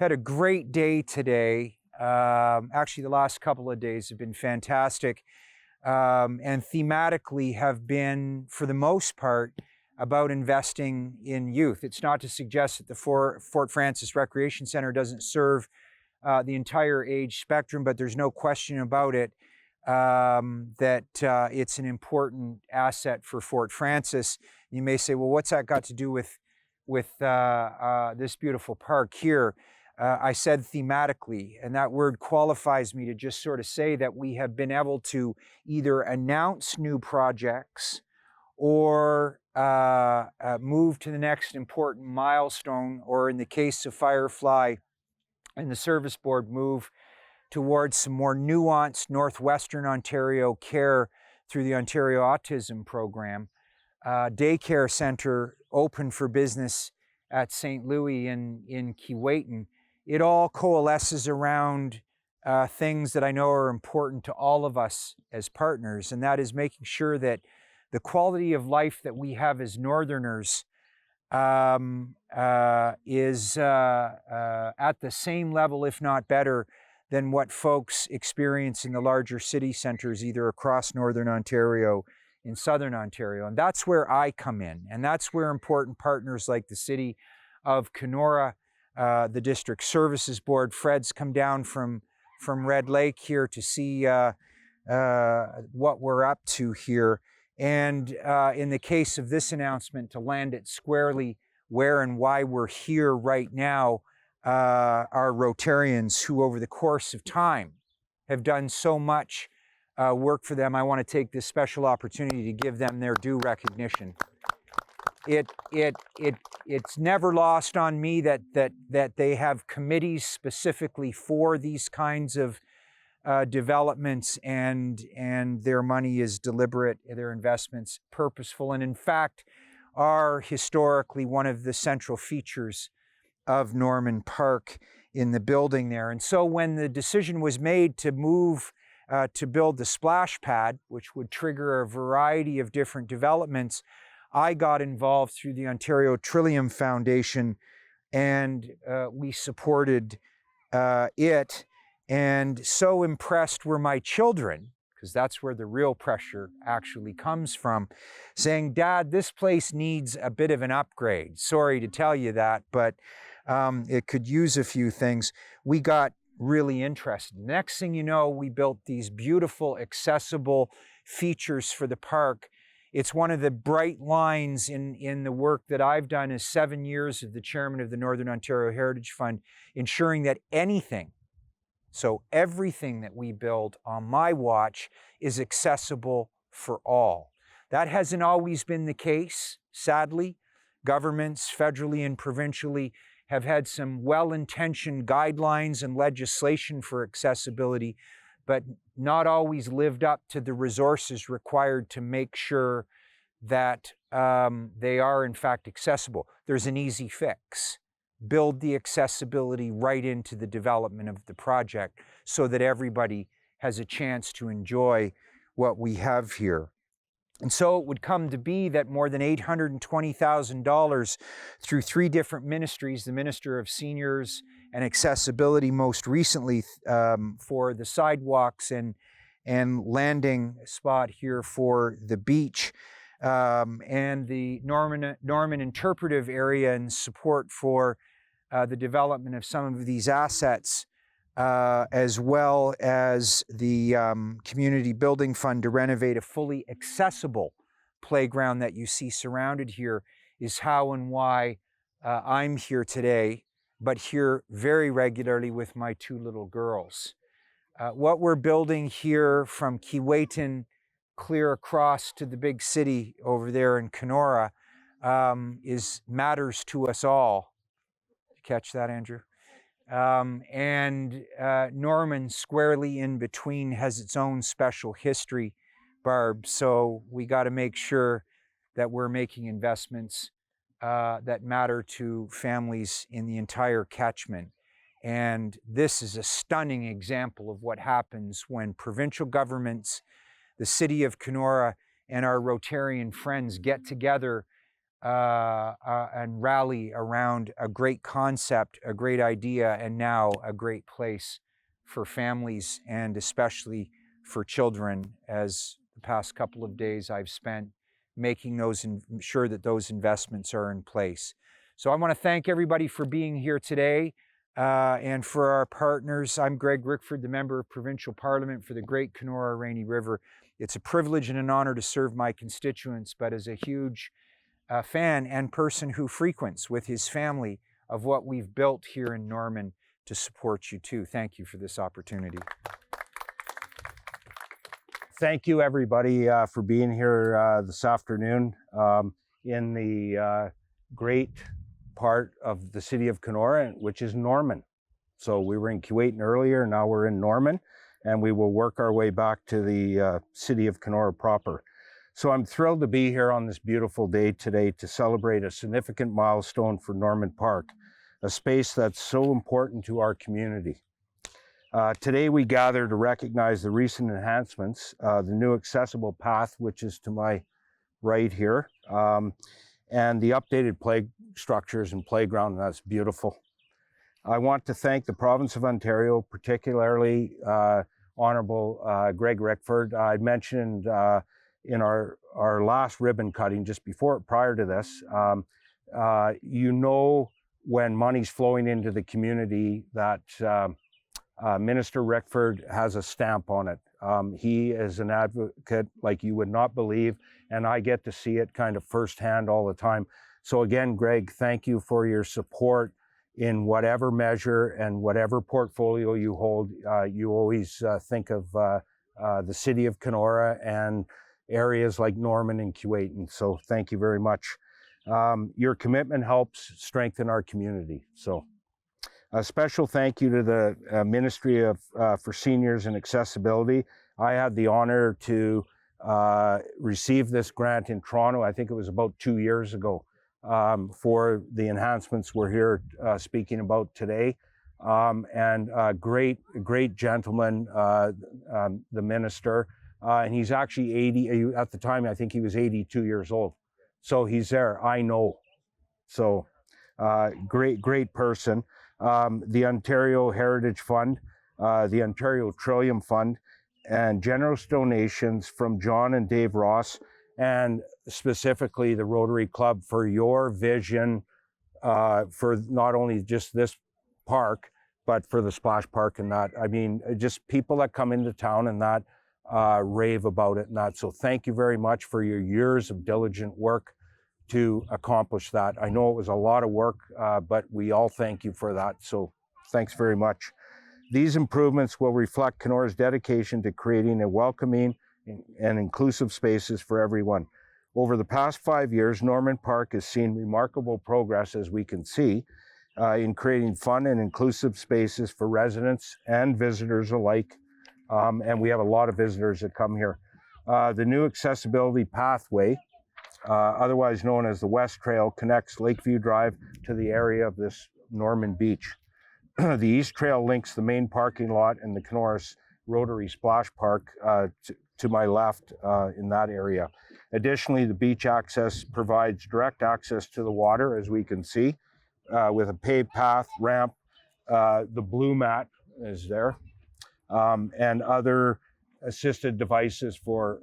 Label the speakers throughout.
Speaker 1: had a great day today. Actually, the last couple of days have been fantastic, and thematically have been, for the most part, about investing in youth. It's not to suggest that the Fort Frances Recreation Center doesn't serve the entire age spectrum, but there's no question about it that it's an important asset for Fort Frances. You may say, well, what's that got to do with this beautiful park here? I said thematically, and that word qualifies me to just sort of say that we have been able to either announce new projects or move to the next important milestone, or in the case of Firefly and the Service Board, move towards some more nuanced Northwestern Ontario care through the Ontario Autism Program. Daycare center open for business at St. Louis in Keewatin. It all coalesces around things that I know are important to all of us as partners, and that is making sure that the quality of life that we have as Northerners is at the same level, if not better, than what folks experience in the larger city centers, either across Northern Ontario, in Southern Ontario. And that's where I come in. And that's where important partners like the City of Kenora, the District Services Board, Fred's come down from Red Lake here to see what we're up to here. And in the case of this announcement, to land it squarely where and why we're here right now, are Rotarians who over the course of time have done so much work for them. I want to take this special opportunity to give them their due recognition. It's never lost on me that they have committees specifically for these kinds of developments, and their money is deliberate, their investments purposeful, and in fact are historically one of the central features of Norman Park in the building there. And so when the decision was made to move to build the splash pad, which would trigger a variety of different developments, I got involved through the Ontario Trillium Foundation, and we supported it. And so impressed were my children, because that's where the real pressure actually comes from, saying, "Dad, this place needs a bit of an upgrade. Sorry to tell you that, but it could use a few things." We got really interested. Next thing you know, we built these beautiful, accessible features for the park. It's one of the bright lines in the work that I've done as 7 years as the chairman of the Northern Ontario Heritage Fund, ensuring that everything that we build on my watch is accessible for all. That hasn't always been the case, sadly. Governments, federally and provincially, have had some well-intentioned guidelines and legislation for accessibility, but not always lived up to the resources required to make sure that they are in fact accessible. There's an easy fix. Build the accessibility right into the development of the project so that everybody has a chance to enjoy what we have here. And so it would come to be that more than $820,000 through 3 different ministries, the Minister of Seniors and Accessibility most recently for the sidewalks and landing spot here for the beach, and the Norman Interpretive Area and support for the development of some of these assets, as well as the Community Building Fund to renovate a fully accessible playground that you see surrounded here, is how and why I'm here today, but here very regularly with my 2 little girls. What we're building here from Keewatin clear across to the big city over there in Kenora matters to us all. Catch that, Andrew? And Norman, squarely in between, has its own special history, Barb. So we got to make sure that we're making investments that matter to families in the entire catchment. And this is a stunning example of what happens when provincial governments, the City of Kenora, and our Rotarian friends get together and rally around a great concept, a great idea, and now a great place for families and especially for children, as the past couple of days I've spent making those sure that those investments are in place. So I want to thank everybody for being here today. And for our partners, I'm Greg Rickford, the Member of Provincial Parliament for the Great Kenora Rainy River. It's a privilege and an honor to serve my constituents, but as a huge fan and person who frequents with his family of what we've built here in Norman to support you too. Thank you for this opportunity.
Speaker 2: Thank you, everybody, for being here this afternoon in the great part of the city of Kenora, which is Norman. So we were in Kuwaitan earlier, now we're in Norman, and we will work our way back to the city of Kenora proper. So I'm thrilled to be here on this beautiful day today to celebrate a significant milestone for Norman Park, a space that's so important to our community. Today we gather to recognize the recent enhancements, the new accessible path, which is to my right here, and the updated play structures and playground, and that's beautiful. I want to thank the province of Ontario, particularly Honourable Greg Rickford. I mentioned in our last ribbon cutting just prior to this, you know, when money's flowing into the community that Minister Rickford has a stamp on it. He is an advocate like you would not believe, and I get to see it kind of firsthand all the time. So again, Greg, thank you for your support in whatever measure and whatever portfolio you hold. You always think of the city of Kenora and areas like Norman and Kuwaitan. So thank you very much. Your commitment helps strengthen our community. So a special thank you to the Ministry of for Seniors and Accessibility. I had the honor to receive this grant in Toronto. I think it was about 2 years ago for the enhancements we're here speaking about today. And a great gentleman, the minister, and he's actually 80, at the time I think he was 82 years old. So he's there, I know. So great person. The Ontario Heritage Fund, the Ontario Trillium Fund, and generous donations from John and Dave Ross, and specifically the Rotary Club for your vision for not only just this park, but for the splash park and that. I mean, just people that come into town and that rave about it and that. So thank you very much for your years of diligent work to accomplish that. I know it was a lot of work, but we all thank you for that. So thanks very much. These improvements will reflect Kenora's dedication to creating a welcoming and inclusive spaces for everyone. Over the past 5 years, Norman Park has seen remarkable progress, as we can see, in creating fun and inclusive spaces for residents and visitors alike. And we have a lot of visitors that come here. The new accessibility pathway, otherwise known as the West Trail, connects Lakeview Drive to the area of this Norman Beach. The East Trail links the main parking lot and the Kenora Rotary Splash Park to my left in that area. Additionally, the beach access provides direct access to the water, as we can see, with a paved path, ramp. The blue mat is there, and other assisted devices for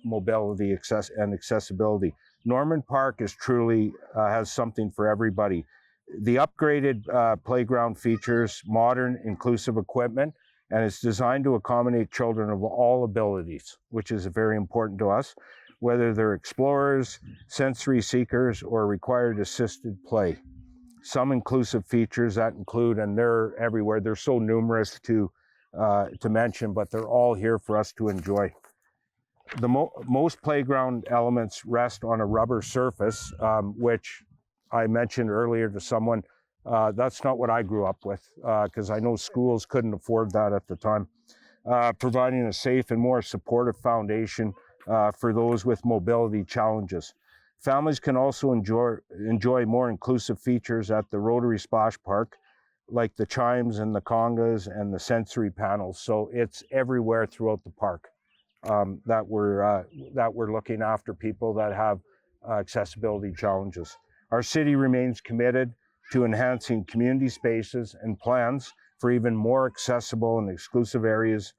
Speaker 2: mobility and accessibility. Norman Park is truly has something for everybody. The upgraded playground features modern, inclusive equipment, and it's designed to accommodate children of all abilities, which is very important to us, whether they're explorers, sensory seekers, or required assisted play. Some inclusive features that include, and they're everywhere, they're so numerous to mention, but they're all here for us to enjoy. The most playground elements rest on a rubber surface, which I mentioned earlier to someone, that's not what I grew up with, because I know schools couldn't afford that at the time. Providing a safe and more supportive foundation for those with mobility challenges. Families can also enjoy more inclusive features at the Rotary Splash Park, like the chimes and the congas and the sensory panels. So it's everywhere throughout the park that we're looking after people that have accessibility challenges. Our city remains committed to enhancing community spaces and plans for even more accessible and inclusive areas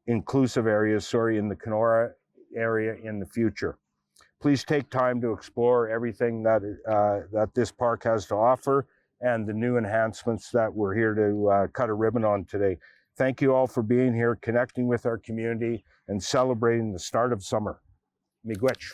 Speaker 2: in the Kenora area in the future. Please take time to explore everything that this park has to offer and the new enhancements that we're here to cut a ribbon on today. Thank you all for being here, connecting with our community, and celebrating the start of summer. Miigwech.